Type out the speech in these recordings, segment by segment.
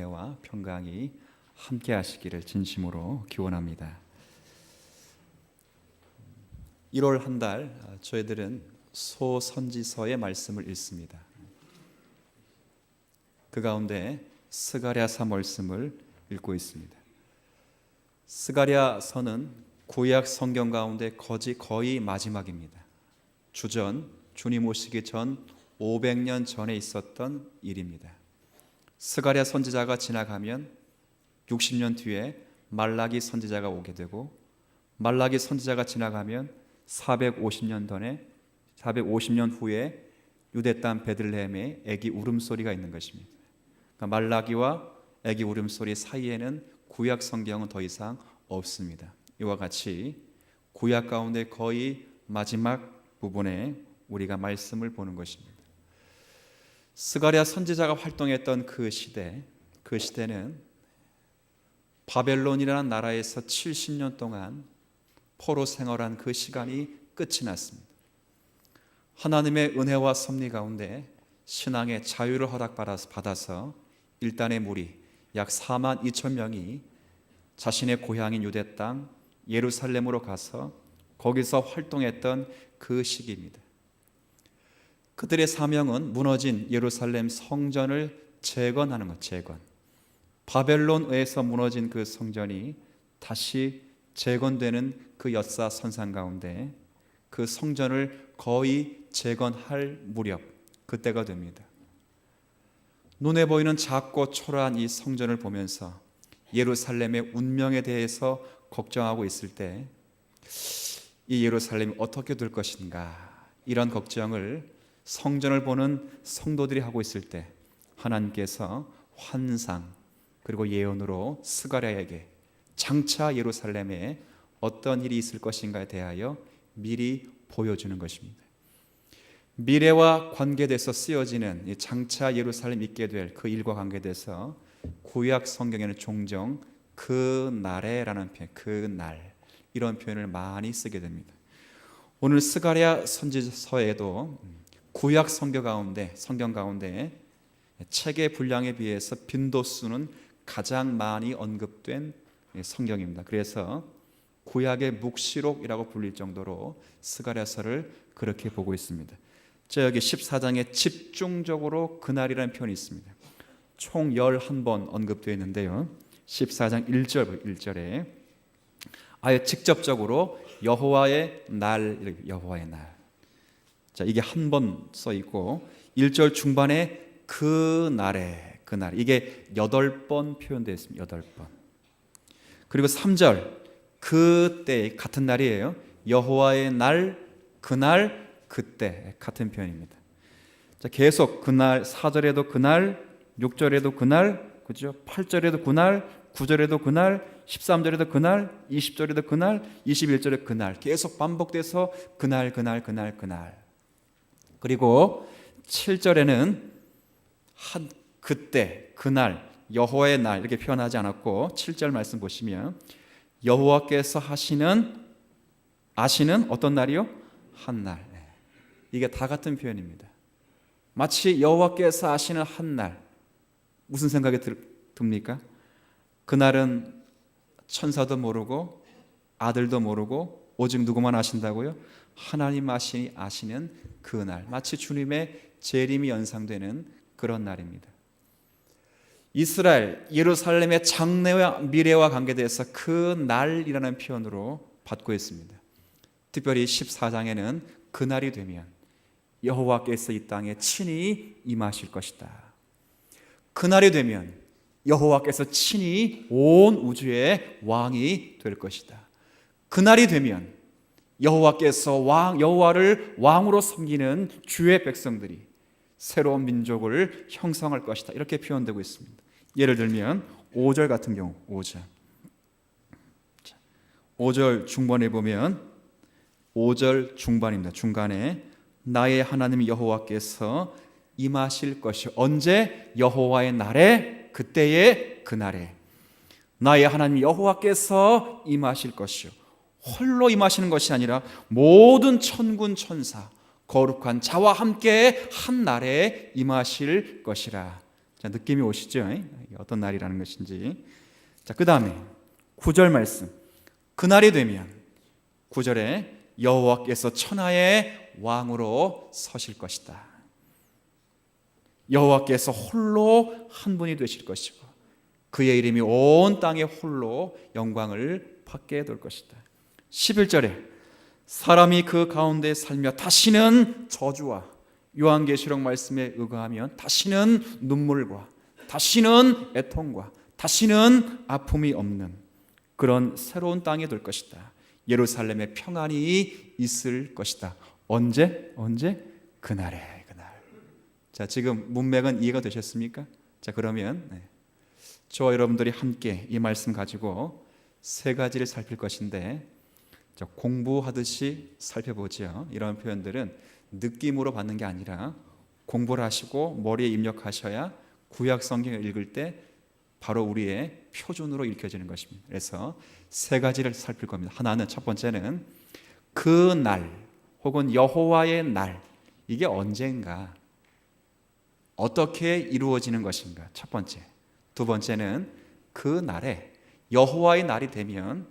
와 평강이 함께 하시기를 진심으로 기원합니다. 1월 한 달 저희들은 소선지서의 말씀을 읽습니다. 그 가운데 스가랴서 말씀을 읽고 있습니다. 스가랴서는 구약 성경 가운데 거의 마지막입니다. 주전 주님 오시기 전 500년 전에 있었던 일입니다. 스가랴 선지자가 지나가면 60년 뒤에 말라기 선지자가 오게 되고, 말라기 선지자가 지나가면 450년 후에 유대 땅 베들레헴에 아기 울음소리가 있는 것입니다. 그러니까 말라기와 아기 울음소리 사이에는 구약 성경은 더 이상 없습니다. 이와 같이 구약 가운데 거의 마지막 부분에 우리가 말씀을 보는 것입니다. 스가랴 선지자가 활동했던 그 시대는 바벨론이라는 나라에서 70년 동안 포로 생활한 그 시간이 끝이 났습니다. 하나님의 은혜와 섭리 가운데 신앙의 자유를 허락받아서 일단의 무리 약 4만 2천 명이 자신의 고향인 유대 땅 예루살렘으로 가서 거기서 활동했던 그 시기입니다. 그들의 사명은 무너진 예루살렘 성전을 재건하는 것, 재건. 바벨론에서 무너진 그 성전이 다시 재건되는 그 역사선상 가운데 그 성전을 거의 재건할 무렵, 그때가 됩니다. 눈에 보이는 작고 초라한 이 성전을 보면서 예루살렘의 운명에 대해서 걱정하고 있을 때 이 예루살렘이 어떻게 될 것인가, 이런 걱정을 성전을 보는 성도들이 하고 있을 때 하나님께서 환상 그리고 예언으로 스가랴에게 장차 예루살렘에 어떤 일이 있을 것인가에 대하여 미리 보여주는 것입니다. 미래와 관계돼서 쓰여지는 장차 예루살렘 있게 될 그 일과 관계돼서 구약 성경에는 종종 그 날에라는 표현, 그 날, 이런 표현을 많이 쓰게 됩니다. 오늘 스가랴 선지서에도 구약 성경 가운데 책의 분량에 비해서 빈도수는 가장 많이 언급된 성경입니다. 그래서 구약의 묵시록이라고 불릴 정도로 스가랴서를 그렇게 보고 있습니다. 저 여기 14장에 집중적으로 그날이라는 표현이 있습니다. 총 11번 언급되어 있는데요. 14장 1절에 아예 직접적으로 여호와의 날, 여호와의 날. 자, 이게 한 번 써 있고 1절 중반에 그 날에, 그 날, 이게 8번 표현되어 있습니다. 8번. 그리고 3절 그때, 같은 날이에요. 여호와의 날, 그날, 그때, 같은 표현입니다. 자, 계속 그날, 4절에도 그날, 6절에도 그날, 그죠? 8절에도 그날, 9절에도 그날, 13절에도 그날, 20절에도 그날, 21절에 그날, 계속 반복돼서 그날. 그리고 7절에는 그때, 그날, 여호와의 날 이렇게 표현하지 않았고 7절 말씀 보시면 여호와께서 아시는 어떤 날이요? 한 날. 이게 다 같은 표현입니다. 마치 여호와께서 아시는 한 날. 무슨 생각이 듭니까? 그날은 천사도 모르고 아들도 모르고 오직 누구만 아신다고요? 하나님 아시는 그 날, 마치 주님의 재림이 연상되는 그런 날입니다. 이스라엘, 예루살렘의 장래와 미래와 관계돼서 그 날이라는 표현으로 받고 있습니다. 특별히 14장에는 그날이 되면 여호와께서 이 땅에 친히 임하실 것이다. 그날이 되면 여호와께서 친히 온 우주의 왕이 될 것이다. 그날이 되면 여호와를 왕으로 섬기는 주의 백성들이 새로운 민족을 형성할 것이다. 이렇게 표현되고 있습니다. 예를 들면 5절 같은 경우, 5절 중반에 보면 5절 중반입니다. 중간에 나의 하나님 여호와께서 임하실 것이, 언제? 여호와의 날에, 그때의 그날에 나의 하나님 여호와께서 임하실 것이요, 홀로 임하시는 것이 아니라 모든 천군 천사 거룩한 자와 함께 한 날에 임하실 것이라. 자, 느낌이 오시죠? 어떤 날이라는 것인지. 자, 그 다음에 9절 말씀. 그날이 되면 9절에 여호와께서 천하의 왕으로 서실 것이다. 여호와께서 홀로 한 분이 되실 것이고 그의 이름이 온 땅에 홀로 영광을 받게 될 것이다. 11절에 사람이 그 가운데 살며 다시는 저주와 요한계시록 말씀에 의거하면 다시는 눈물과 다시는 애통과 다시는 아픔이 없는 그런 새로운 땅이 될 것이다. 예루살렘에 평안이 있을 것이다. 언제? 그날에, 그날. 자, 지금 문맥은 이해가 되셨습니까? 자, 그러면 저와 여러분들이 함께 이 말씀 가지고 세 가지를 살필 것인데, 자, 공부하듯이 살펴보죠. 이런 표현들은 느낌으로 받는 게 아니라 공부를 하시고 머리에 입력하셔야 구약 성경을 읽을 때 바로 우리의 표준으로 읽혀지는 것입니다. 그래서 세 가지를 살필 겁니다. 하나는, 첫 번째는 그 날 혹은 여호와의 날, 이게 언젠가 어떻게 이루어지는 것인가, 첫 번째. 두 번째는 그 날에 여호와의 날이 되면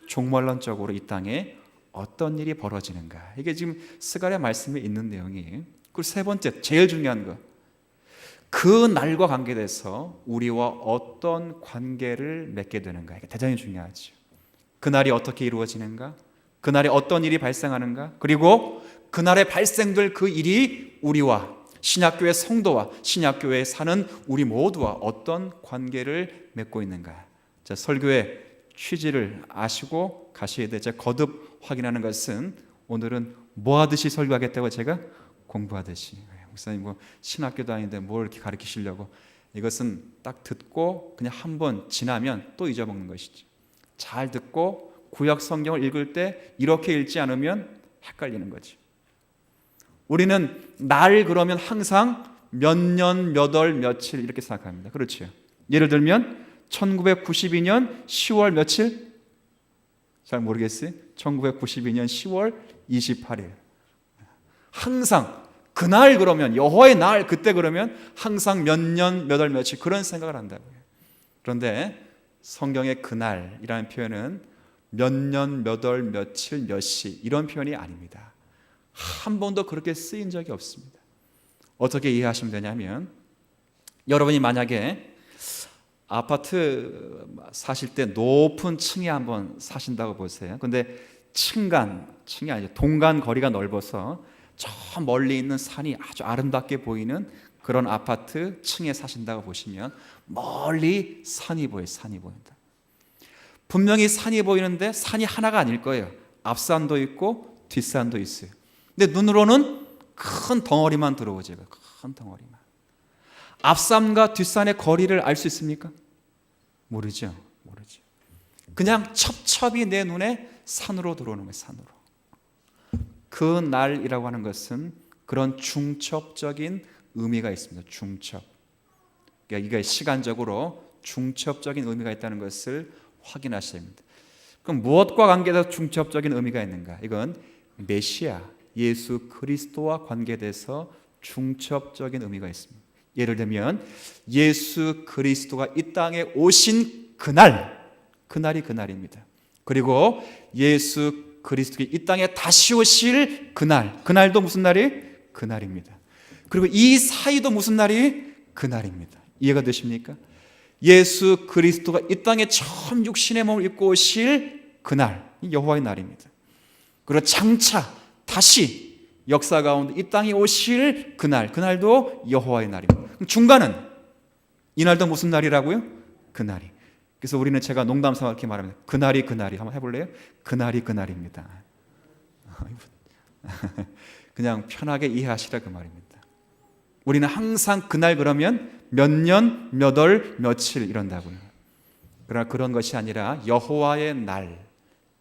종말론적으로 이 땅에 어떤 일이 벌어지는가, 이게 지금 스가랴 말씀에 있는 내용이에요. 그리고 세 번째, 제일 중요한 거, 그 날과 관계돼서 우리와 어떤 관계를 맺게 되는가, 이게 대단히 중요하죠. 그 날이 어떻게 이루어지는가, 그 날에 어떤 일이 발생하는가, 그리고 그 날에 발생될 그 일이 우리와 신약교회 성도와 신약교회에 사는 우리 모두와 어떤 관계를 맺고 있는가. 자, 설교의 취지를 아시고 가셔야 돼. 제가 거듭 확인하는 것은, 오늘은 뭐 하듯이 설교하겠다고 제가 공부하듯이. 목사님 뭐 신학교 다니는데 뭘 이렇게 가르치시려고. 이것은 딱 듣고 그냥 한번 지나면 또 잊어먹는 것이지. 잘 듣고 구약 성경을 읽을 때 이렇게 읽지 않으면 헷갈리는 거지. 우리는 날 그러면 항상 몇 년, 몇 월, 며칠 이렇게 생각합니다. 그렇죠? 예를 들면 1992년 10월 며칠? 잘 모르겠어요. 1992년 10월 28일. 항상 그날 그러면 여호와의 날, 그때 그러면 항상 몇 년, 몇 월, 며칠 그런 생각을 한다고요. 그런데 성경의 그날이라는 표현은 몇 년, 몇 월, 며칠, 몇 시 이런 표현이 아닙니다. 한 번도 그렇게 쓰인 적이 없습니다. 어떻게 이해하시면 되냐면, 여러분이 만약에 아파트 사실 때 높은 층에 한번 사신다고 보세요. 근데 층이 아니죠. 동간 거리가 넓어서 저 멀리 있는 산이 아주 아름답게 보이는 그런 아파트 층에 사신다고 보시면 멀리 산이 보여요. 산이 보인다. 분명히 산이 보이는데 산이 하나가 아닐 거예요. 앞산도 있고 뒷산도 있어요. 근데 눈으로는 큰 덩어리만 들어오죠. 큰 덩어리만. 앞산과 뒷산의 거리를 알 수 있습니까? 모르죠. 그냥 첩첩이 내 눈에 산으로 들어오는 거예요. 산으로. 그 날이라고 하는 것은 그런 중첩적인 의미가 있습니다. 중첩. 그러니까 이게 시간적으로 중첩적인 의미가 있다는 것을 확인하셔야 합니다. 그럼 무엇과 관계돼서 중첩적인 의미가 있는가? 이건 메시아, 예수 그리스도와 관계돼서 중첩적인 의미가 있습니다. 예를 들면 예수 그리스도가 이 땅에 오신 그날이 그날입니다. 그리고 예수 그리스도가 이 땅에 다시 오실 그날도 무슨 날이? 그날입니다. 그리고 이 사이도 무슨 날이? 그날입니다. 이해가 되십니까? 예수 그리스도가 이 땅에 처음 육신의 몸을 입고 오실 그날, 여호와의 날입니다. 그리고 장차 다시 역사 가운데 이 땅에 오실 그날도 여호와의 날입니다. 그럼 중간은 이 날도 무슨 날이라고요? 그날이. 그래서 우리는, 제가 농담삼아 이렇게 말합니다. 그날이 한번 해볼래요? 그날입니다. 그냥 편하게 이해하시라 그 말입니다. 우리는 항상 그날 그러면 몇 년, 몇 월, 며칠 이런다고요. 그러나 그런 것이 아니라 여호와의 날,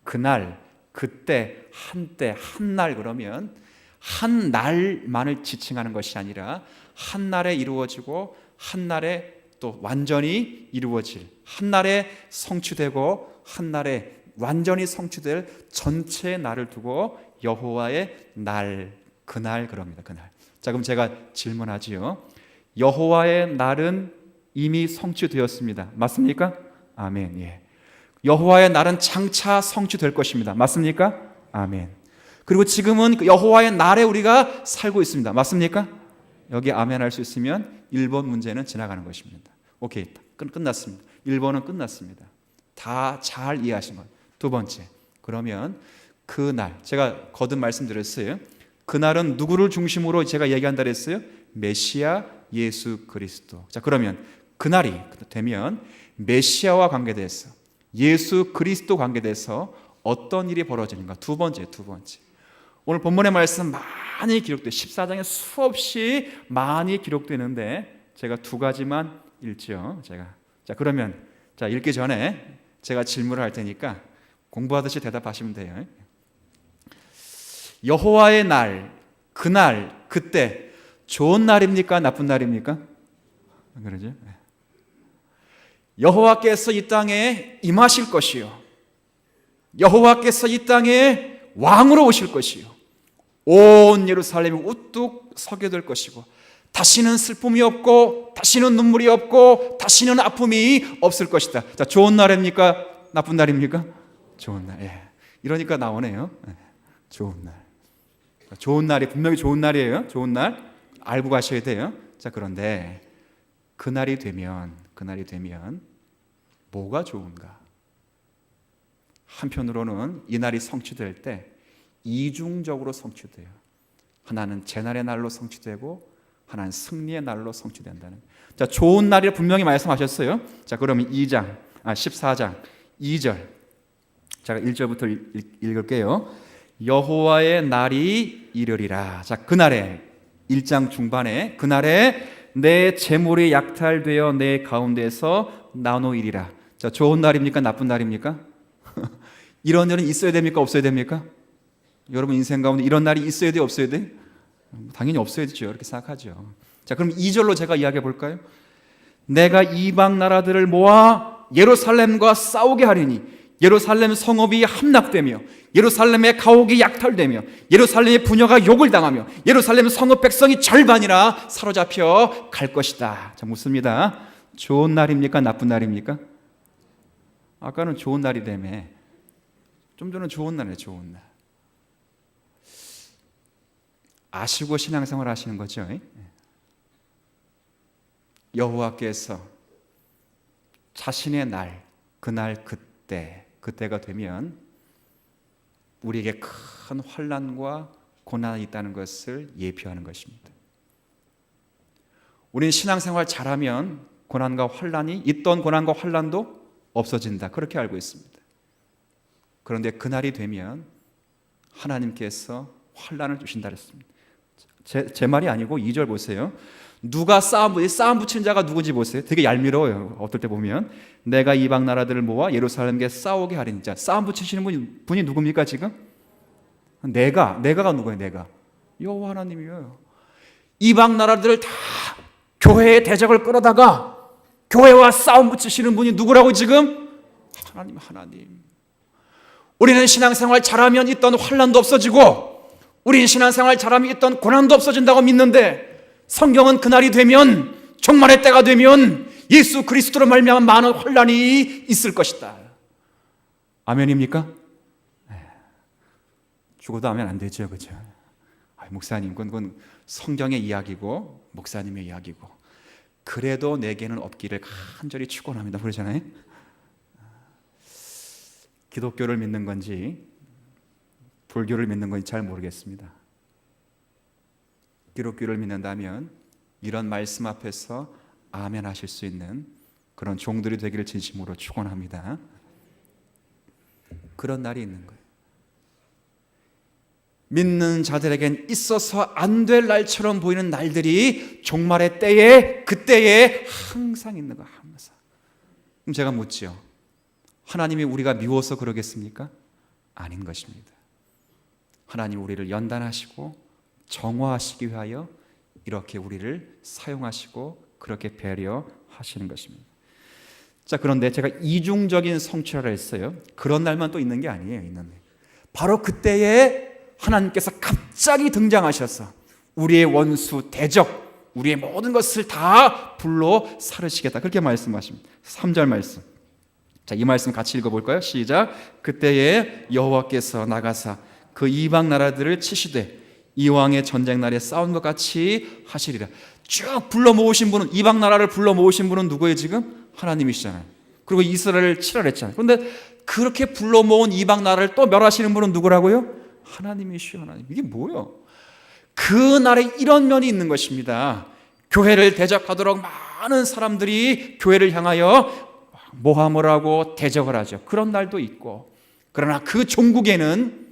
그날, 그때, 한때, 한날 그러면 한 날만을 지칭하는 것이 아니라 한 날에 이루어지고 한 날에 또 완전히 이루어질, 한 날에 성취되고 한 날에 완전히 성취될 전체의 날을 두고 여호와의 날, 그날 그럽니다. 그날. 자, 그럼 제가 질문하지요. 여호와의 날은 이미 성취되었습니다. 맞습니까? 아멘. 예. 여호와의 날은 장차 성취될 것입니다. 맞습니까? 아멘. 그리고 지금은 그 여호와의 날에 우리가 살고 있습니다. 맞습니까? 여기 아멘 할 수 있으면 1번 문제는 지나가는 것입니다. 오케이, 끝났습니다. 1번은 끝났습니다. 다 잘 이해하신 것. 두 번째, 그러면 그 날, 제가 거듭 말씀드렸어요. 그날은 누구를 중심으로 제가 얘기한다 그랬어요? 메시아 예수 그리스도. 자, 그러면 그날이 되면 메시아와 관계돼서, 예수 그리스도 관계돼서 어떤 일이 벌어지는가? 두 번째. 오늘 본문의 말씀 많이 기록돼, 14장에 수없이 많이 기록되는데 제가 두 가지만 읽죠. 자, 그러면 읽기 전에 제가 질문을 할 테니까 공부하듯이 대답하시면 돼요. 여호와의 날, 그날, 그때 좋은 날입니까? 나쁜 날입니까? 그러죠? 여호와께서 이 땅에 임하실 것이요, 여호와께서 이 땅에 왕으로 오실 것이요, 온 예루살렘이 우뚝 서게 될 것이고, 다시는 슬픔이 없고, 다시는 눈물이 없고, 다시는 아픔이 없을 것이다. 자, 좋은 날입니까? 나쁜 날입니까? 좋은 날. 예. 이러니까 나오네요. 예. 좋은 날. 좋은 날이 분명히 좋은 날이에요. 좋은 날 알고 가셔야 돼요. 자, 그런데 그날이 되면 뭐가 좋은가? 한편으로는 이 날이 성취될 때 이중적으로 성취돼요. 하나는 재난의 날로 성취되고 하나는 승리의 날로 성취된다는. 자, 좋은 날이 분명히 말씀하셨어요. 자, 그러면 14장 2절. 제가 1절부터 읽을게요. 여호와의 날이 이르리라. 자, 그날에 1장 중반에 그날에 내 재물이 약탈되어 내 가운데서 나누이리라. 자, 좋은 날입니까? 나쁜 날입니까? 이런 날은 있어야 됩니까? 없어야 됩니까? 여러분 인생 가운데 이런 날이 있어야 돼요? 없어야 돼요? 당연히 없어야죠. 이렇게 생각하죠. 자, 그럼 2절로 제가 이야기해 볼까요? 내가 이방 나라들을 모아 예루살렘과 싸우게 하리니 예루살렘 성읍이 함락되며 예루살렘의 가옥이 약탈되며 예루살렘의 부녀가 욕을 당하며 예루살렘 성읍 백성이 절반이나 사로잡혀 갈 것이다. 자, 묻습니다. 좋은 날입니까? 나쁜 날입니까? 아까는 좋은 날이라며. 좀 전에 좋은 날이에요. 좋은 날. 아시고 신앙생활 하시는 거죠. 여호와께서 자신의 날, 그날 그때가 되면 우리에게 큰 환난과 고난이 있다는 것을 예표하는 것입니다. 우리는 신앙생활 잘하면 고난과 환난이 있던 고난과 환난도 없어진다. 그렇게 알고 있습니다. 그런데 그날이 되면 하나님께서 환난을 주신다 그랬습니다. 제 말이 아니고 2절 보세요. 누가 싸움 붙이는 자가 누군지 보세요. 되게 얄미워요. 어떨 때 보면 내가 이방 나라들을 모아 예루살렘에 싸우게 하리니. 자, 싸움 붙이시는 분이 누굽니까 지금? 내가가 누구예요? 내가 여호와 하나님이에요. 이방 나라들을 다 교회의 대적을 끌어다가 교회와 싸움 붙이시는 분이 누구라고 지금? 하나님. 우리는 신앙생활 잘하면 있던 환난도 없어지고 우리는 신앙생활 잘하면 있던 고난도 없어진다고 믿는데 성경은 그날이 되면, 종말의 때가 되면 예수 그리스도로 말미암아 많은 환난이 있을 것이다. 아멘입니까? 죽어도 아멘 안 되죠, 그렇죠? 목사님, 그건 성경의 이야기고 목사님의 이야기고 그래도 내게는 없기를 간절히 축원합니다. 그러잖아요. 기독교를 믿는 건지 불교를 믿는 건지 잘 모르겠습니다. 기독교를 믿는다면 이런 말씀 앞에서 아멘 하실 수 있는 그런 종들이 되기를 진심으로 축원합니다. 그런 날이 있는 거예요. 믿는 자들에겐 있어서 안 될 날처럼 보이는 날들이 종말의 때에, 그때에 항상 있는 거예요. 항상. 그럼 제가 묻지요. 하나님이 우리가 미워서 그러겠습니까? 아닌 것입니다. 하나님 우리를 연단하시고 정화하시기 위하여 이렇게 우리를 사용하시고 그렇게 배려하시는 것입니다. 자, 그런데 제가 이중적인 성취라 했어요. 그런 날만 또 있는 게 아니에요. 바로 그때에 하나님께서 갑자기 등장하셔서 우리의 원수 대적 우리의 모든 것을 다 불로 사르시겠다. 그렇게 말씀하십니다. 3절 말씀. 자, 이 말씀 같이 읽어볼까요? 시작. 그때에 여호와께서 나가사 그 이방 나라들을 치시되 이왕의 전쟁 날에 싸운 것 같이 하시리라. 쭉 불러 모으신 분은, 이방 나라를 불러 모으신 분은 누구예요? 지금 하나님이시잖아요. 그리고 이스라엘을 치라 했잖아요. 그런데 그렇게 불러 모은 이방 나라를 또 멸하시는 분은 누구라고요? 하나님이시요. 하나님. 이게 뭐예요? 그 날에 이런 면이 있는 것입니다. 교회를 대적하도록 많은 사람들이 교회를 향하여 모함을 하고 대적을 하죠. 그런 날도 있고, 그러나 그 종국에는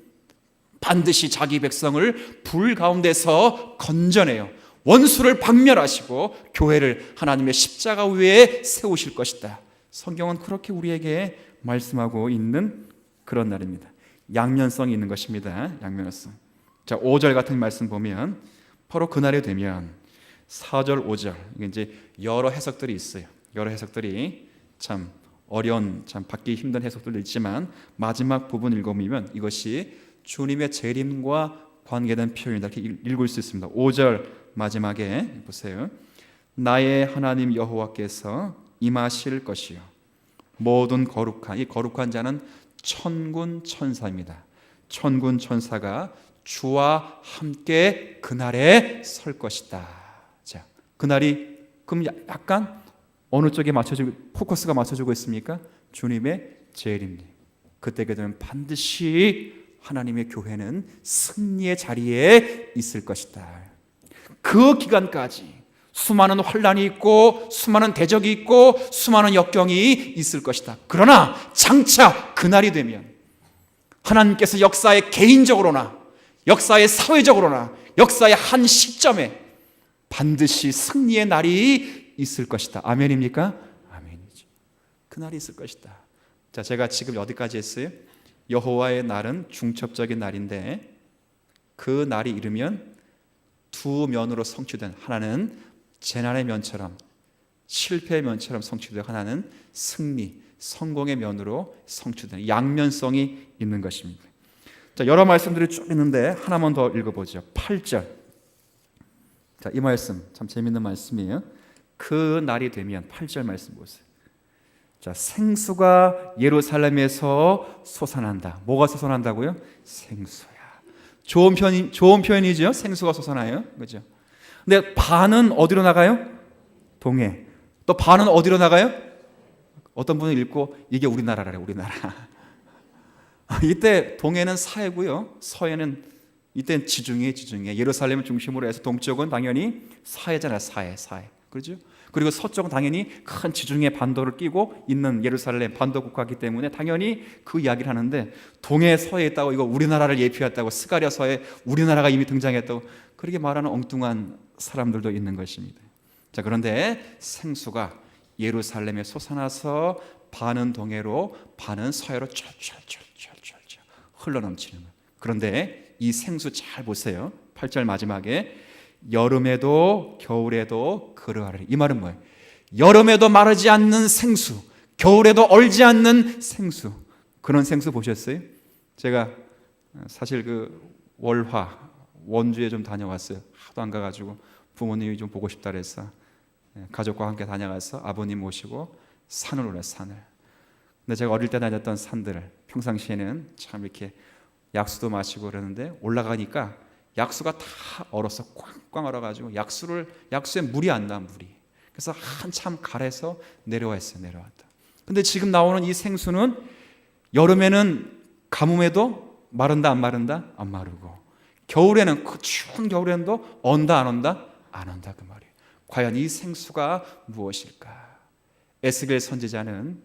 반드시 자기 백성을 불 가운데서 건져내요. 원수를 박멸하시고 교회를 하나님의 십자가 위에 세우실 것이다. 성경은 그렇게 우리에게 말씀하고 있는 그런 날입니다. 양면성이 있는 것입니다. 양면성. 자, 5절 같은 말씀 보면 바로 그날이 되면 4절, 5절 이게 이제 여러 해석들이 있어요. 여러 해석들이 참 어려운, 참 받기 힘든 해석들도 있지만 마지막 부분 읽어보면 이것이 주님의 재림과 관계된 표현이다. 이렇게 읽을 수 있습니다. 5절 마지막에 보세요. 나의 하나님 여호와께서 임하실 것이요 모든 거룩한, 이 거룩한 자는 천군 천사입니다. 천군 천사가 주와 함께 그날에 설 것이다. 자, 그날이 그럼 약간 어느 쪽에 맞춰주고 포커스가 맞춰주고 있습니까? 주님의 재림. 그때가 되면 반드시 하나님의 교회는 승리의 자리에 있을 것이다. 그 기간까지 수많은 환난이 있고 수많은 대적이 있고 수많은 역경이 있을 것이다. 그러나 장차 그날이 되면 하나님께서 역사의 개인적으로나 역사의 사회적으로나 역사의 한 시점에 반드시 승리의 날이 있을 것이다. 아멘입니까? 아멘이죠. 그날이 있을 것이다. 자, 제가 지금 어디까지 했어요? 여호와의 날은 중첩적인 날인데 그 날이 이르면 두 면으로 성취된, 하나는 재난의 면처럼 실패의 면처럼 성취되고 하나는 승리, 성공의 면으로 성취된 양면성이 있는 것입니다. 자, 여러 말씀들이 쭉 있는데 하나만 더 읽어보죠. 8절. 자, 이 말씀 참 재밌는 말씀이에요. 그 날이 되면 8절 말씀 보세요. 자, 생수가 예루살렘에서 솟아난다. 뭐가 솟아난다고요? 생수야. 좋은 표현이죠. 생수가 솟아나요, 그렇죠? 근데 반은 어디로 나가요? 동해. 또 반은 어디로 나가요? 어떤 분은 읽고 이게 우리나라래요, 우리나라. 이때 동해는 사해고요, 서해는 이때 지중해. 예루살렘을 중심으로 해서 동쪽은 당연히 사해잖아요, 사해. 그렇죠? 그리고 서쪽은 당연히 큰 지중해 반도를 끼고 있는 예루살렘 반도 국가이기 때문에 당연히 그 이야기를 하는데 동해 서해에 있다고 이거 우리나라를 예표했다고 스가랴 서해 우리나라가 이미 등장했다고 그렇게 말하는 엉뚱한 사람들도 있는 것입니다. 자, 그런데 생수가 예루살렘에 솟아나서 반은 동해로 반은 서해로 쫄쫄쫄쫄쫄 흘러넘치는 거예요. 그런데 이 생수 잘 보세요. 8절 마지막에 여름에도 겨울에도 그러하리라. 이 말은 뭐예요? 여름에도 마르지 않는 생수, 겨울에도 얼지 않는 생수. 그런 생수 보셨어요? 제가 사실 그 원주에 좀 다녀왔어요. 하도 안 가가지고 부모님이 좀 보고 싶다 그래서 가족과 함께 다녀가서 아버님 모시고 산을 올라요, 산을. 근데 제가 어릴 때 다녔던 산들을 평상시에는 참 이렇게 약수도 마시고 그러는데 올라가니까 약수가 다 얼어서 꽝꽝 얼어가지고 약수에 물이 안 나, 물이. 그래서 한참 가래서 내려왔다. 근데 지금 나오는 이 생수는 여름에는 가뭄에도 마른다, 안 마른다? 안 마르고, 겨울에는 그 추운 겨울에는도 온다, 안 온다? 안 온다, 그 말이에요. 과연 이 생수가 무엇일까? 에스겔 선지자는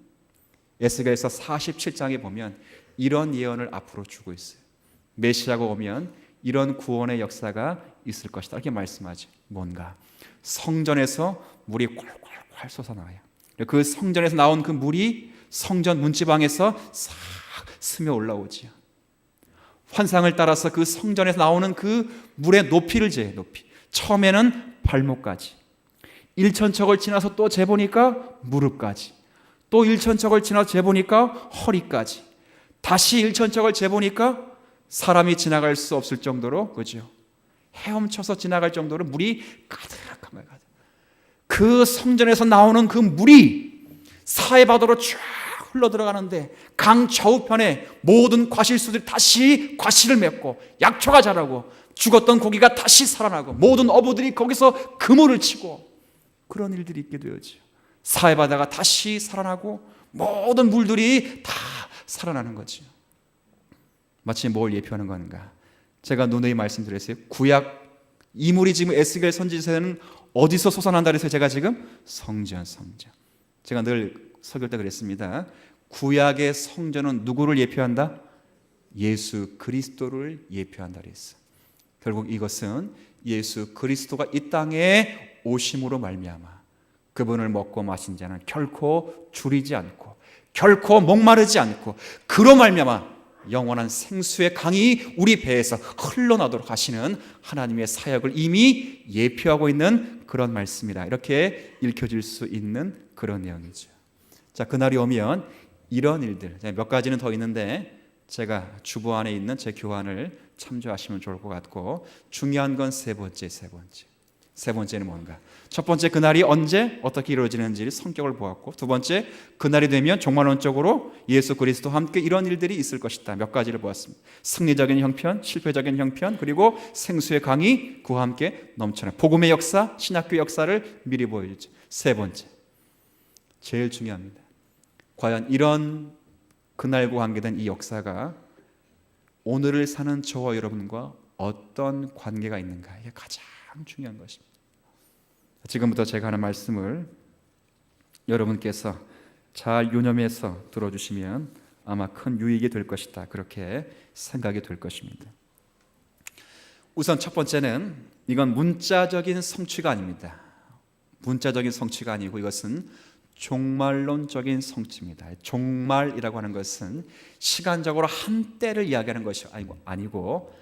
에스겔서 47장에 보면 이런 예언을 앞으로 주고 있어요. 메시아가 오면 이런 구원의 역사가 있을 것이다, 이렇게 말씀하죠. 뭔가 성전에서 물이 콸콸콸 솟아나와요. 그 성전에서 나온 그 물이 성전 문지방에서 싹 스며 올라오지요. 환상을 따라서 그 성전에서 나오는 그 물의 높이를 재요. 높이. 처음에는 발목까지, 1천척을 지나서 또 재보니까 무릎까지, 또 1천척을 지나서 재보니까 허리까지, 다시 1천척을 재보니까 사람이 지나갈 수 없을 정도로, 그죠? 헤엄쳐서 지나갈 정도로 물이 가득한 거예요. 그 성전에서 나오는 그 물이 사해바다로 쫙 흘러 들어가는데 강 저우편에 모든 과실수들이 다시 과실을 맺고 약초가 자라고 죽었던 고기가 다시 살아나고 모든 어부들이 거기서 그물을 치고 그런 일들이 있게 되었죠. 사해바다가 다시 살아나고 모든 물들이 다 살아나는 거죠. 마치 뭘 예표하는 건가? 제가 누누이 말씀드렸어요. 구약 이물이 지금 에스겔 선지서에는 어디서 솟아난다 그래서 제가 지금 성전. 제가 늘 설교 때 그랬습니다. 구약의 성전은 누구를 예표한다? 예수 그리스도를 예표한다 그랬어. 결국 이것은 예수 그리스도가 이 땅에 오심으로 말미암아 그분을 먹고 마신 자는 결코 줄이지 않고 결코 목마르지 않고 그로 말미암아 영원한 생수의 강이 우리 배에서 흘러나도록 하시는 하나님의 사역을 이미 예표하고 있는 그런 말씀이다. 이렇게 읽혀질 수 있는 그런 내용이죠. 자, 그날이 오면 이런 일들 몇 가지는 더 있는데 제가 주보 안에 있는 제 교환을 참조하시면 좋을 것 같고 중요한 건 세 번째는 뭔가? 첫 번째, 그날이 언제 어떻게 이루어지는지 성격을 보았고, 두 번째, 그날이 되면 종말론적으로 예수 그리스도와 함께 이런 일들이 있을 것이다. 몇 가지를 보았습니다. 승리적인 형편, 실패적인 형편, 그리고 생수의 강이 그와 함께 넘쳐나는 복음의 역사, 신학교 역사를 미리 보여주죠. 세 번째, 제일 중요합니다. 과연 이런 그날과 관계된 이 역사가 오늘을 사는 저와 여러분과 어떤 관계가 있는가? 이게 가장 중요한 것입니다. 지금부터 제가 하는 말씀을 여러분께서 잘 유념해서 들어주시면 아마 큰 유익이 될 것이다. 그렇게 생각이 될 것입니다. 우선 첫 번째는 이건 문자적인 성취가 아닙니다. 문자적인 성취가 아니고 이것은 종말론적인 성취입니다. 종말이라고 하는 것은 시간적으로 한때를 이야기하는 것이 아니고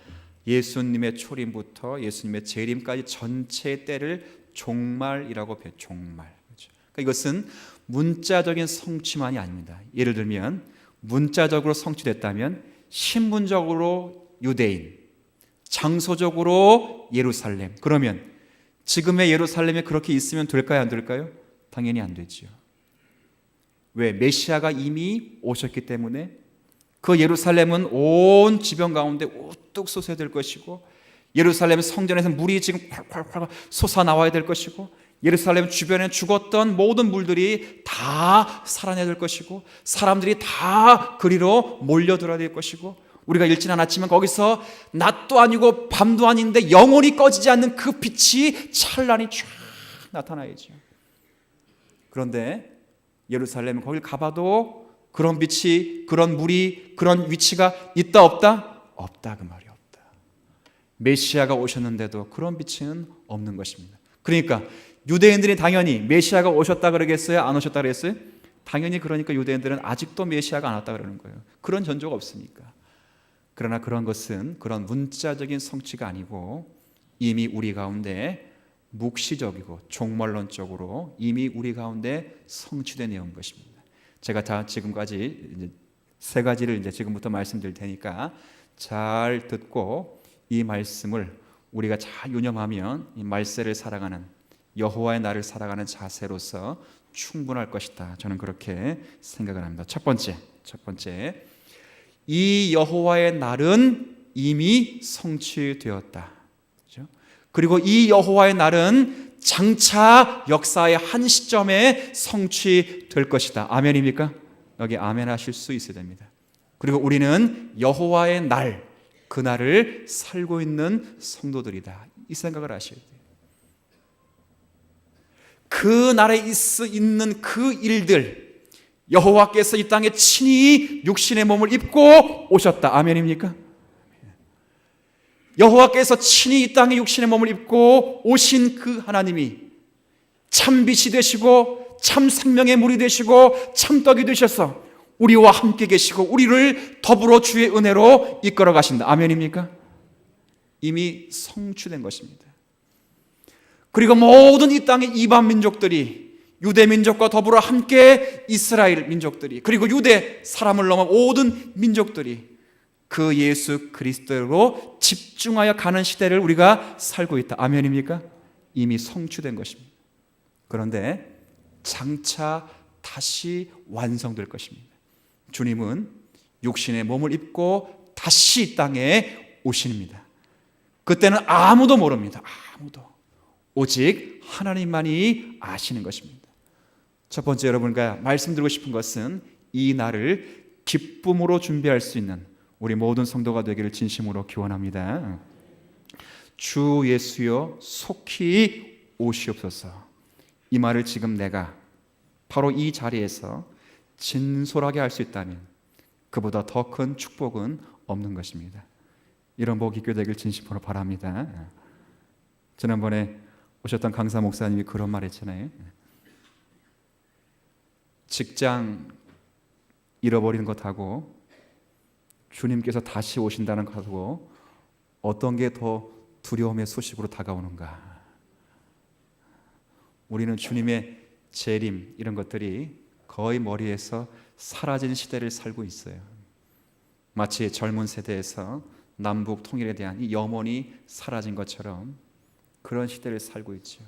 예수님의 초림부터 예수님의 재림까지 전체의 때를 종말이라고 표현해요. 종말. 그러니까 이것은 문자적인 성취만이 아닙니다. 예를 들면 문자적으로 성취됐다면 신분적으로 유대인, 장소적으로 예루살렘. 그러면 지금의 예루살렘에 그렇게 있으면 될까요? 안 될까요? 당연히 안 되죠. 왜? 메시아가 이미 오셨기 때문에 그 예루살렘은 온 지변 가운데 우뚝 솟아야 될 것이고 예루살렘 성전에서 물이 지금 콸콸콸 솟아나와야 될 것이고 예루살렘 주변에 죽었던 모든 물들이 다 살아내야 될 것이고 사람들이 다 그리로 몰려들어야 될 것이고 우리가 읽지는 않았지만 거기서 낮도 아니고 밤도 아닌데 영원히 꺼지지 않는 그 빛이 찬란히 쫙 나타나야죠. 그런데 예루살렘 거길 가봐도 그런 빛이, 그런 물이, 그런 위치가 있다 없다? 없다 그 말이 없다. 메시아가 오셨는데도 그런 빛은 없는 것입니다. 그러니까 유대인들이 당연히 메시아가 오셨다 그러겠어요? 안 오셨다 그랬어요? 당연히 그러니까 유대인들은 아직도 메시아가 안 왔다 그러는 거예요. 그런 전조가 없으니까. 그러나 그런 것은 그런 문자적인 성취가 아니고 이미 우리 가운데 묵시적이고 종말론적으로 이미 우리 가운데 성취된 내용인 것입니다. 제가 다 지금까지 이제 세 가지를 이제 지금부터 말씀드릴 테니까 잘 듣고 이 말씀을 우리가 잘 유념하면 이 말세를 살아가는 여호와의 날을 살아가는 자세로서 충분할 것이다. 저는 그렇게 생각을 합니다. 첫 번째, 이 여호와의 날은 이미 성취되었다. 그렇죠? 그리고 이 여호와의 날은 장차 역사의 한 시점에 성취될 것이다. 아멘입니까? 여기 아멘 하실 수 있어야 됩니다. 그리고 우리는 여호와의 날, 그 날을 살고 있는 성도들이다. 이 생각을 하셔야 돼요. 그 날에 있는 그 일들, 여호와께서 이 땅에 친히 육신의 몸을 입고 오셨다. 아멘입니까? 여호와께서 친히 이 땅에 육신의 몸을 입고 오신 그 하나님이 참 빛이 되시고 참 생명의 물이 되시고 참 떡이 되셔서 우리와 함께 계시고 우리를 더불어 주의 은혜로 이끌어 가신다. 아멘입니까? 이미 성취된 것입니다. 그리고 모든 이 땅의 이방 민족들이 유대 민족과 더불어 함께 이스라엘 민족들이 그리고 유대 사람을 넘어 모든 민족들이 그 예수 그리스도로 집중하여 가는 시대를 우리가 살고 있다. 아멘입니까? 이미 성취된 것입니다. 그런데 장차 다시 완성될 것입니다. 주님은 육신의 몸을 입고 다시 이 땅에 오십니다. 그때는 아무도 모릅니다. 아무도. 오직 하나님만이 아시는 것입니다. 첫 번째 여러분과 말씀드리고 싶은 것은 이 날을 기쁨으로 준비할 수 있는 우리 모든 성도가 되기를 진심으로 기원합니다. 주 예수여 속히 오시옵소서. 이 말을 지금 내가 바로 이 자리에서 진솔하게 할 수 있다면 그보다 더 큰 축복은 없는 것입니다. 이런 복이 있게 되길 진심으로 바랍니다. 지난번에 오셨던 강사 목사님이 그런 말 했잖아요. 직장 잃어버리는 것하고 주님께서 다시 오신다는 것하고 어떤 게 더 두려움의 소식으로 다가오는가. 우리는 주님의 재림 이런 것들이 거의 머리에서 사라진 시대를 살고 있어요. 마치 젊은 세대에서 남북 통일에 대한 이 염원이 사라진 것처럼 그런 시대를 살고 있죠.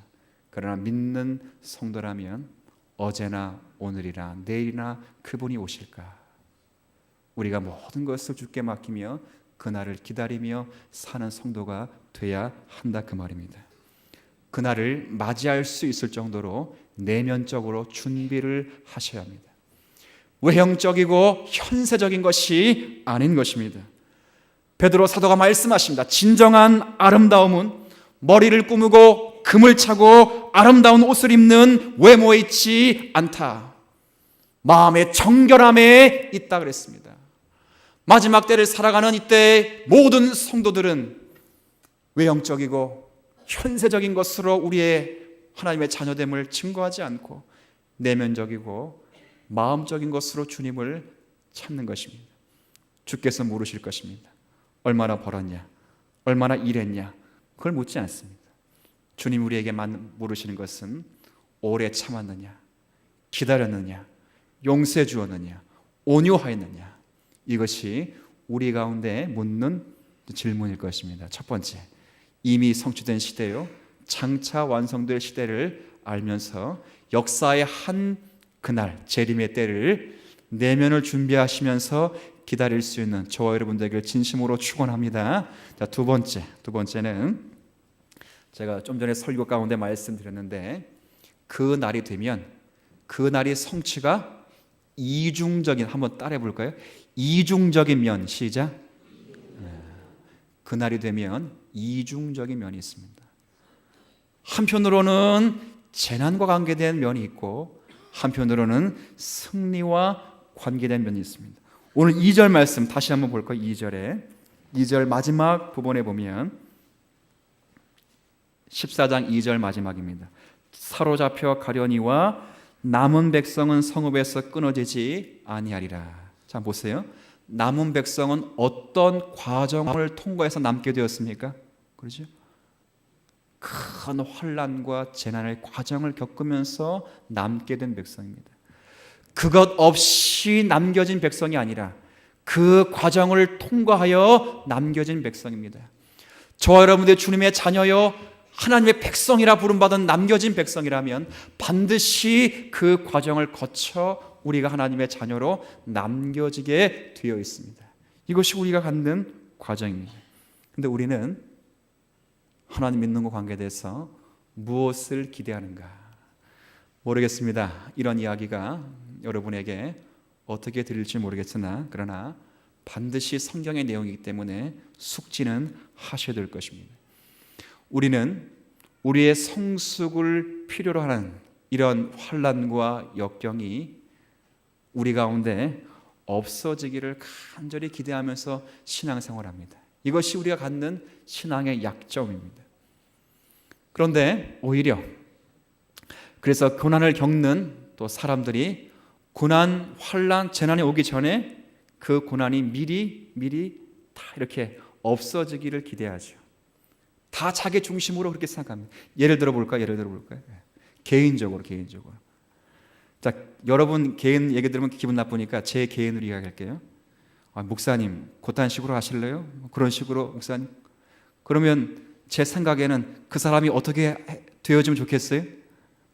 그러나 믿는 성도라면 어제나 오늘이나 내일이나 그분이 오실까? 우리가 모든 것을 주께 맡기며 그날을 기다리며 사는 성도가 돼야 한다 그 말입니다. 그날을 맞이할 수 있을 정도로 내면적으로 준비를 하셔야 합니다. 외형적이고 현세적인 것이 아닌 것입니다. 베드로 사도가 말씀하십니다. 진정한 아름다움은 머리를 꾸미고 금을 차고 아름다운 옷을 입는 외모에 있지 않다. 마음의 정결함에 있다 그랬습니다. 마지막 때를 살아가는 이때 모든 성도들은 외형적이고 현세적인 것으로 우리의 하나님의 자녀됨을 증거하지 않고 내면적이고 마음적인 것으로 주님을 찾는 것입니다. 주께서 물으실 것입니다. 얼마나 벌었냐? 얼마나 일했냐? 그걸 묻지 않습니다. 주님 우리에게 물으시는 것은 오래 참았느냐? 기다렸느냐? 용서해 주었느냐? 온유하였느냐? 이것이 우리 가운데 묻는 질문일 것입니다. 첫 번째, 이미 성취된 시대요, 장차 완성될 시대를 알면서 역사의 한 그날 재림의 때를 내면을 준비하시면서 기다릴 수 있는 저와 여러분들에게 진심으로 축원합니다. 자, 두 번째는 제가 좀 전에 설교 가운데 말씀드렸는데 그 날이 되면 그 날이 성취가 이중적인, 한번 따라해 볼까요? 이중적인 면, 시작. 그 날이 되면 이중적인 면이 있습니다. 한편으로는 재난과 관계된 면이 있고 한편으로는 승리와 관계된 면이 있습니다. 오늘 2절 말씀 다시 한번 볼까요? 2절 마지막 부분에 보면 14장 2절 마지막입니다. 사로잡혀 가려니와 남은 백성은 성읍에서 끊어지지 아니하리라. 자, 보세요. 남은 백성은 어떤 과정을 통과해서 남게 되었습니까? 그렇죠? 큰 환난과 재난의 과정을 겪으면서 남게 된 백성입니다. 그것 없이 남겨진 백성이 아니라 그 과정을 통과하여 남겨진 백성입니다. 저와 여러분들 주님의 자녀요, 하나님의 백성이라 부름받은 남겨진 백성이라면 반드시 그 과정을 거쳐 우리가 하나님의 자녀로 남겨지게 되어 있습니다. 이것이 우리가 갖는 과정입니다. 그런데 우리는 하나님 믿는 것 관계돼서 무엇을 기대하는가 모르겠습니다. 이런 이야기가 여러분에게 어떻게 들릴지 모르겠으나 그러나 반드시 성경의 내용이기 때문에 숙지는 하셔야 될 것입니다. 우리는 우리의 성숙을 필요로 하는 이런 환난과 역경이 우리 가운데 없어지기를 간절히 기대하면서 신앙생활합니다. 이것이 우리가 갖는 신앙의 약점입니다. 그런데 오히려 그래서 고난을 겪는 또 사람들이 고난, 환난, 재난이 오기 전에 그 고난이 미리 다 이렇게 없어지기를 기대하죠. 다 자기 중심으로 그렇게 생각합니다. 예를 들어 볼까요? 개인적으로. 자, 여러분 개인 얘기 들으면 기분 나쁘니까 제 개인으로 이야기할게요. 목사님 그딴 식으로 하실래요? 그런 식으로 목사님? 그러면 제 생각에는 그 사람이 어떻게 되어지면 좋겠어요?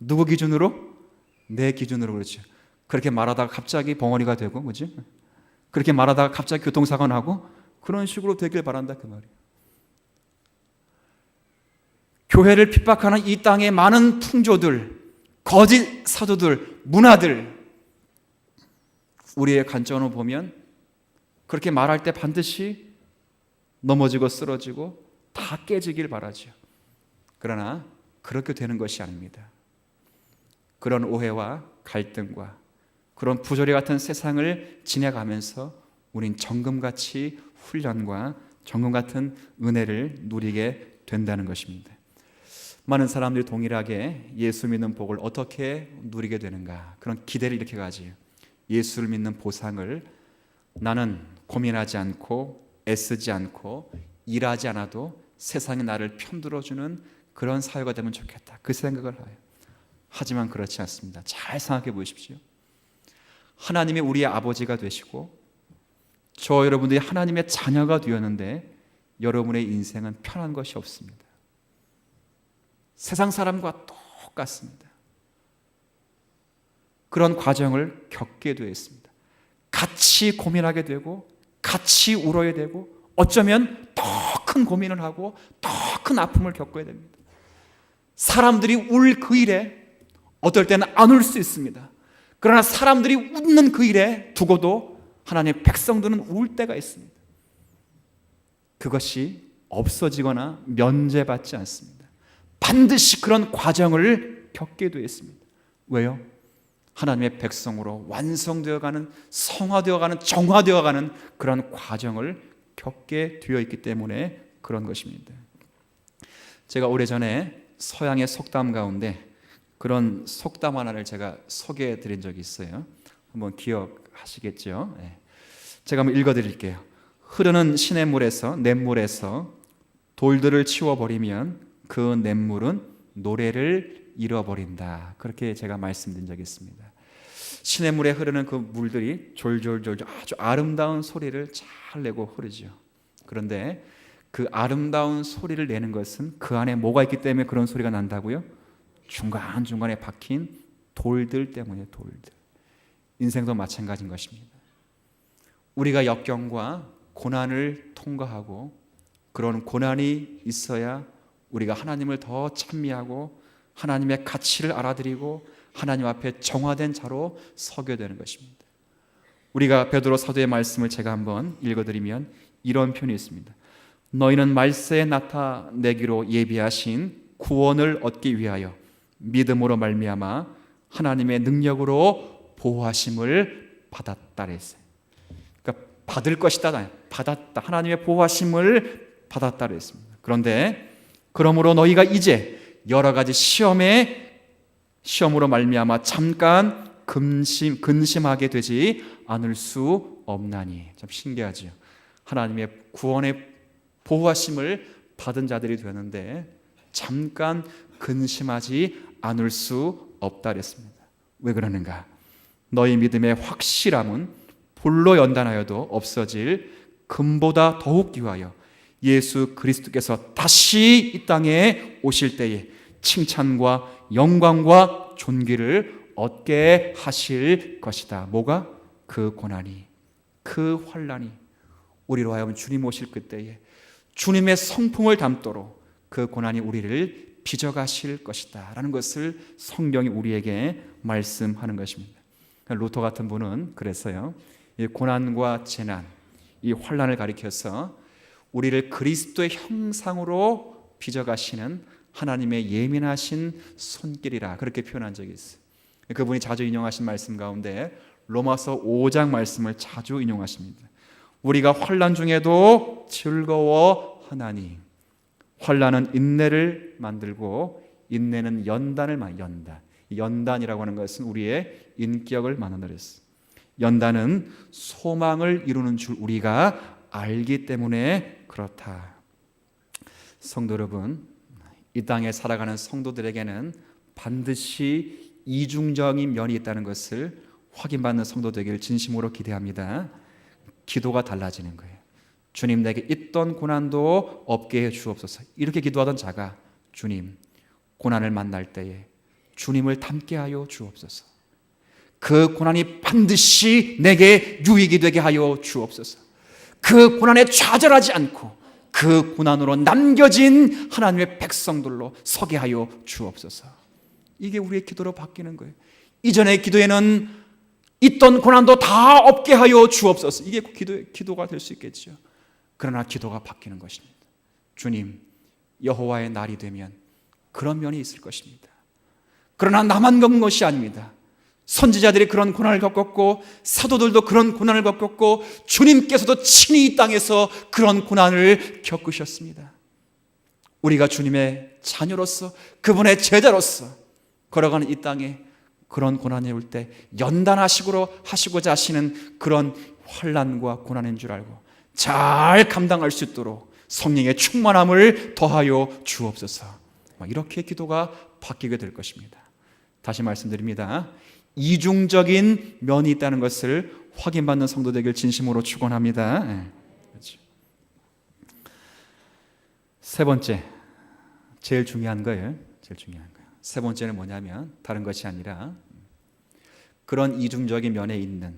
누구 기준으로? 내 기준으로. 그렇죠. 그렇게 말하다가 갑자기 벙어리가 되고, 그렇지? 그렇게 말하다가 갑자기 교통사고 나고 그런 식으로 되길 바란다 그 말이에요. 교회를 핍박하는 이 땅의 많은 풍조들, 거짓 사도들, 문화들, 우리의 관점으로 보면 그렇게 말할 때 반드시 넘어지고 쓰러지고 다 깨지길 바라죠. 그러나 그렇게 되는 것이 아닙니다. 그런 오해와 갈등과 그런 부조리 같은 세상을 지내가면서 우린 정금같이 훈련과 정금 같은 은혜를 누리게 된다는 것입니다. 많은 사람들이 동일하게 예수 믿는 복을 어떻게 누리게 되는가, 그런 기대를 이렇게 가지요. 예수를 믿는 보상을 나는 고민하지 않고 애쓰지 않고 일하지 않아도 세상이 나를 편들어주는 그런 사회가 되면 좋겠다, 그 생각을 해요. 하지만 그렇지 않습니다. 잘 생각해 보십시오. 하나님이 우리의 아버지가 되시고 저 여러분들이 하나님의 자녀가 되었는데 여러분의 인생은 편한 것이 없습니다. 세상 사람과 똑같습니다. 그런 과정을 겪게 되었습니다. 같이 고민하게 되고 같이 울어야 되고 어쩌면 더 큰 고민을 하고 더 큰 아픔을 겪어야 됩니다. 사람들이 울 그 일에 어떨 때는 안 울 수 있습니다. 그러나 사람들이 웃는 그 일에 두고도 하나님의 백성들은 울 때가 있습니다. 그것이 없어지거나 면제받지 않습니다. 반드시 그런 과정을 겪게 되어 있습니다. 왜요? 하나님의 백성으로 완성되어가는, 성화되어가는, 정화되어가는 그런 과정을 겪게 되어 있기 때문에 그런 것입니다. 제가 오래전에 서양의 속담 가운데 그런 속담 하나를 제가 소개해 드린 적이 있어요. 한번 기억하시겠죠? 제가 한번 읽어드릴게요. 흐르는 시냇물에서, 냇물에서 돌들을 치워버리면 그 냇물은 노래를 잃어버린다. 그렇게 제가 말씀드린 적이 있습니다. 시냇물에 흐르는 그 물들이 졸졸졸 아주 아름다운 소리를 잘 내고 흐르죠. 그런데 그 아름다운 소리를 내는 것은 그 안에 뭐가 있기 때문에 그런 소리가 난다고요? 중간중간에 박힌 돌들 때문에. 돌들. 인생도 마찬가지인 것입니다. 우리가 역경과 고난을 통과하고 그런 고난이 있어야 우리가 하나님을 더 찬미하고 하나님의 가치를 알아들이고 하나님 앞에 정화된 자로 서게 되는 것입니다. 우리가 베드로 사도의 말씀을 제가 한번 읽어드리면 이런 표현이 있습니다. 너희는 말세에 나타내기로 예비하신 구원을 얻기 위하여 믿음으로 말미암아 하나님의 능력으로 보호하심을 받았다 그랬어요. 그러니까 받을 것이다, 받았다, 하나님의 보호하심을 받았다 그랬습니다. 그런데 그러므로 너희가 이제 여러 가지 시험으로 말미암아 잠깐 근심하게 되지 않을 수 없나니. 참 신기하죠. 하나님의 구원의 보호하심을 받은 자들이 되는데 잠깐 근심하지 않을 수 없다 그랬습니다. 왜 그러는가? 너희 믿음의 확실함은 불로 연단하여도 없어질 금보다 더욱 귀하여 예수 그리스도께서 다시 이 땅에 오실 때에 칭찬과 영광과 존귀를 얻게 하실 것이다. 뭐가? 그 고난이, 그 환난이 우리로 하여금 주님 오실 그때에 주님의 성품을 담도록 그 고난이 우리를 빚어가실 것이다 라는 것을 성경이 우리에게 말씀하는 것입니다. 루터 같은 분은 그랬어요. 이 고난과 재난, 이 환난을 가리켜서 우리를 그리스도의 형상으로 빚어가시는 하나님의 예민하신 손길이라 그렇게 표현한 적이 있어요. 그분이 자주 인용하신 말씀 가운데 로마서 5장 말씀을 자주 인용하십니다. 우리가 환난 중에도 즐거워하나니 환난은 인내를 만들고 인내는 연단을 만든다. 연단이라고 하는 것은 우리의 인격을 만들었어요. 연단은 소망을 이루는 줄 우리가 알기 때문에 그렇다. 성도 여러분, 이 땅에 살아가는 성도들에게는 반드시 이중적인 면이 있다는 것을 확인받는 성도 되기를 진심으로 기대합니다. 기도가 달라지는 거예요. 주님, 내게 있던 고난도 없게 해 주옵소서. 이렇게 기도하던 자가 주님, 고난을 만날 때에 주님을 닮게 하여 주옵소서. 그 고난이 반드시 내게 유익이 되게 하여 주옵소서. 그 고난에 좌절하지 않고 그 고난으로 남겨진 하나님의 백성들로 서게 하여 주옵소서. 이게 우리의 기도로 바뀌는 거예요. 이전의 기도에는 있던 고난도 다 없게 하여 주옵소서. 이게 기도가 될 수 있겠죠. 그러나 기도가 바뀌는 것입니다. 주님, 여호와의 날이 되면 그런 면이 있을 것입니다. 그러나 나만 겪는 것이 아닙니다. 선지자들이 그런 고난을 겪었고 사도들도 그런 고난을 겪었고 주님께서도 친히 이 땅에서 그런 고난을 겪으셨습니다. 우리가 주님의 자녀로서 그분의 제자로서 걸어가는 이 땅에 그런 고난이 올 때 연단하시고자 하시는 그런 환난과 고난인 줄 알고 잘 감당할 수 있도록 성령의 충만함을 더하여 주옵소서. 이렇게 기도가 바뀌게 될 것입니다. 다시 말씀드립니다. 이중적인 면이 있다는 것을 확인받는 성도 되길 진심으로 축원합니다. 그렇죠. 세 번째, 제일 중요한 거예요. 세 번째는 뭐냐면 다른 것이 아니라 그런 이중적인 면에 있는,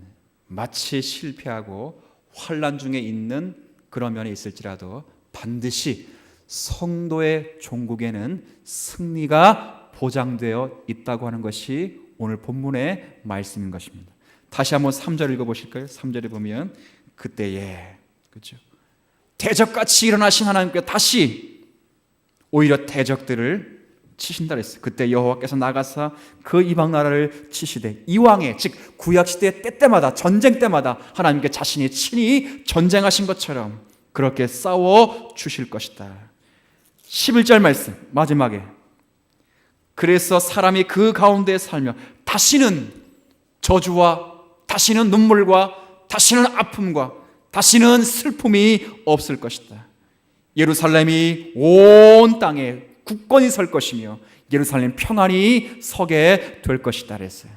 마치 실패하고 환난 중에 있는 그런 면에 있을지라도 반드시 성도의 종국에는 승리가 보장되어 있다고 하는 것이 오늘 본문의 말씀인 것입니다. 다시 한번 3절 읽어보실까요? 3절에 보면 그때에, 그렇죠, 대적같이 일어나신 하나님께서 다시 오히려 대적들을 치신다 그랬어요. 그때 여호와께서 나가사 그 이방 나라를 치시되, 이왕에, 즉 구약시대 때마다, 전쟁 때마다 하나님께 자신이 친히 전쟁하신 것처럼 그렇게 싸워 주실 것이다. 11절 말씀 마지막에, 그래서 사람이 그 가운데 살며 다시는 저주와 다시는 눈물과 다시는 아픔과 다시는 슬픔이 없을 것이다. 예루살렘이 온 땅에 굳건히 설 것이며 예루살렘 평안히 서게 될 것이다 그랬어요.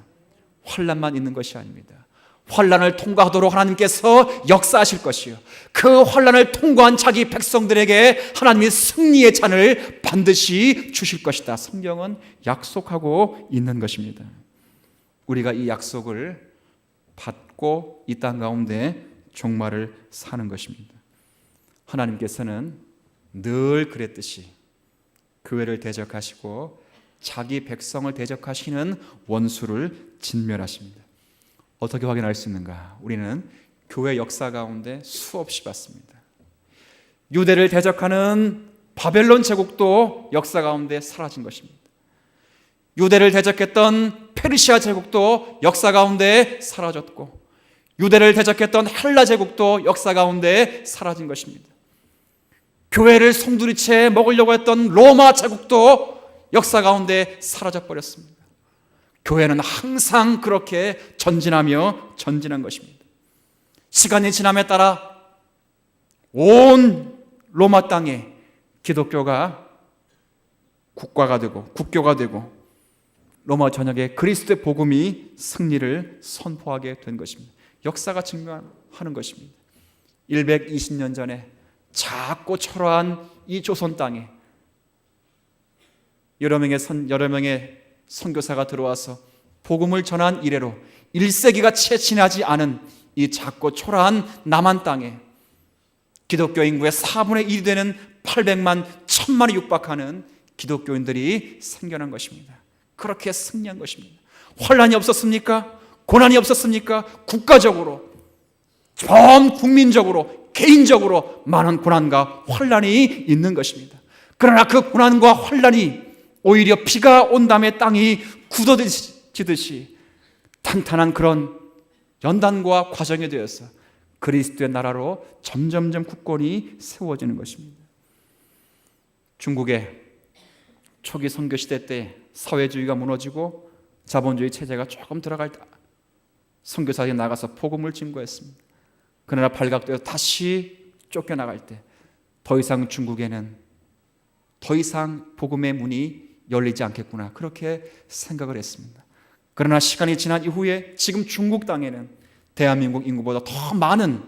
환난만 있는 것이 아닙니다. 환난을 통과하도록 하나님께서 역사하실 것이요, 그 환난을 통과한 자기 백성들에게 하나님이 승리의 잔을 반드시 주실 것이다. 성경은 약속하고 있는 것입니다. 우리가 이 약속을 받고 이 땅 가운데 종말을 사는 것입니다. 하나님께서는 늘 그랬듯이 교회를 대적하시고 자기 백성을 대적하시는 원수를 진멸하십니다. 어떻게 확인할 수 있는가? 우리는 교회 역사 가운데 수없이 봤습니다. 유대를 대적하는 바벨론 제국도 역사 가운데 사라진 것입니다. 유대를 대적했던 페르시아 제국도 역사 가운데 사라졌고, 유대를 대적했던 헬라 제국도 역사 가운데 사라진 것입니다. 교회를 송두리째 먹으려고 했던 로마 제국도 역사 가운데 사라져 버렸습니다. 교회는 항상 그렇게 전진한 것입니다. 시간이 지남에 따라 온 로마 땅에 기독교가 국가가 되고 국교가 되고 로마 전역에 그리스도의 복음이 승리를 선포하게 된 것입니다. 역사가 증명하는 것입니다. 120년 전에 작고 초라한 이 조선 땅에 여러 명의 선교사가 들어와서 복음을 전한 이래로 1세기가 채 지나지 않은 이 작고 초라한 남한 땅에 기독교 인구의 4분의 1이 되는 800만, 1000만에 육박하는 기독교인들이 생겨난 것입니다. 그렇게 승리한 것입니다. 환난이 없었습니까? 고난이 없었습니까? 국가적으로, 전 국민적으로, 개인적으로 많은 고난과 환난이 있는 것입니다. 그러나 그 고난과 환난이 오히려 비가 온 다음에 땅이 굳어지듯이 탄탄한 그런 연단과 과정이 되어서 그리스도의 나라로 점점점 굳건히 세워지는 것입니다. 중국의 초기 선교시대 때 사회주의가 무너지고 자본주의 체제가 조금 들어갈 때 선교사들이 나가서 복음을 증거했습니다. 그러나 발각되어 다시 쫓겨나갈 때 더 이상 중국에는 더 이상 복음의 문이 열리지 않겠구나, 그렇게 생각을 했습니다. 그러나 시간이 지난 이후에 지금 중국 땅에는 대한민국 인구보다 더 많은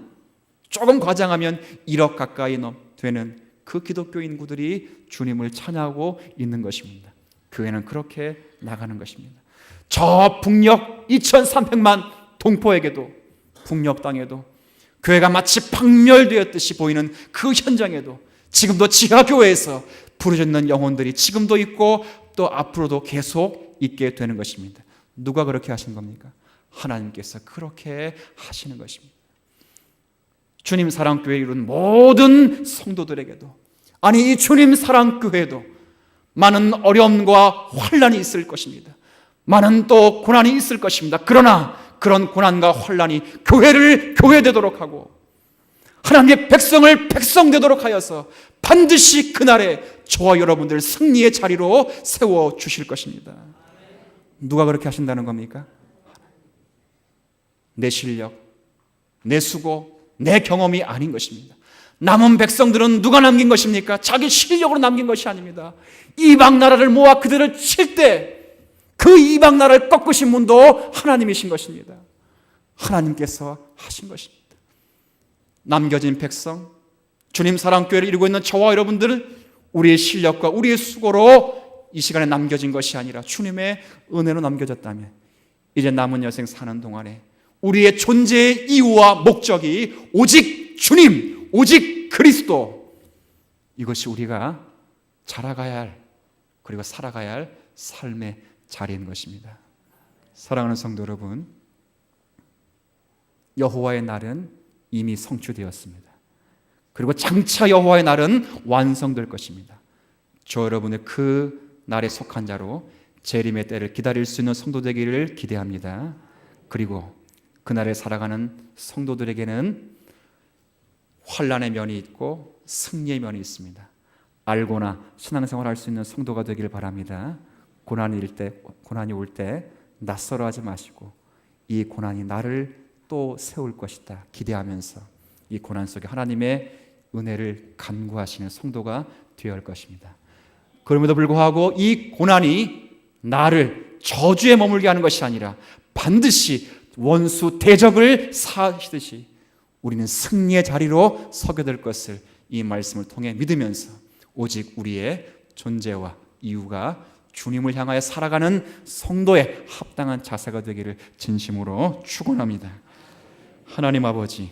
조금 과장하면 1억 가까이 되는 그 기독교 인구들이 주님을 찬양하고 있는 것입니다. 교회는 그렇게 나가는 것입니다. 저 북녘 2300만 동포에게도, 북녘 땅에도 교회가 마치 박멸되었듯이 보이는 그 현장에도 지금도 지하교회에서 부르짖는 영혼들이 지금도 있고 또 앞으로도 계속 있게 되는 것입니다. 누가 그렇게 하신 겁니까? 하나님께서 그렇게 하시는 것입니다. 주님 사랑교회에 이룬 모든 성도들에게도, 아니 이 주님 사랑교회도 많은 어려움과 환난이 있을 것입니다. 많은 또 고난이 있을 것입니다. 그러나 그런 고난과 환난이 교회를 교회되도록 하고 하나님의 백성을 백성되도록 하여서 반드시 그날에 저와 여러분들 승리의 자리로 세워주실 것입니다. 누가 그렇게 하신다는 겁니까? 내 실력, 내 수고, 내 경험이 아닌 것입니다. 남은 백성들은 누가 남긴 것입니까? 자기 실력으로 남긴 것이 아닙니다. 이방 나라를 모아 그들을 칠 때 그 이방 나라를 꺾으신 분도 하나님이신 것입니다. 하나님께서 하신 것입니다. 남겨진 백성, 주님 사랑교회를 이루고 있는 저와 여러분들은 우리의 실력과 우리의 수고로 이 시간에 남겨진 것이 아니라 주님의 은혜로 남겨졌다면 이제 남은 여생 사는 동안에 우리의 존재의 이유와 목적이 오직 주님, 오직 그리스도, 이것이 우리가 자라가야 할, 그리고 살아가야 할 삶의 자리인 것입니다. 사랑하는 성도 여러분, 여호와의 날은 이미 성취되었습니다. 그리고 장차 여호와의 날은 완성될 것입니다. 저 여러분의 그 날에 속한 자로 재림의 때를 기다릴 수 있는 성도 되기를 기대합니다. 그리고 그날에 살아가는 성도들에게는 환난의 면이 있고 승리의 면이 있습니다. 알고나 신앙생활할 수 있는 성도가 되기를 바랍니다. 고난이 올 때 낯설어하지 마시고 이 고난이 나를 또 세울 것이다 기대하면서 이 고난 속에 하나님의 은혜를 간구하시는 성도가 되어야 할 것입니다. 그럼에도 불구하고 이 고난이 나를 저주에 머물게 하는 것이 아니라 반드시 원수 대적을 사시듯이 우리는 승리의 자리로 서게 될 것을 이 말씀을 통해 믿으면서 오직 우리의 존재와 이유가 주님을 향하여 살아가는 성도의 합당한 자세가 되기를 진심으로 축원합니다. 하나님 아버지,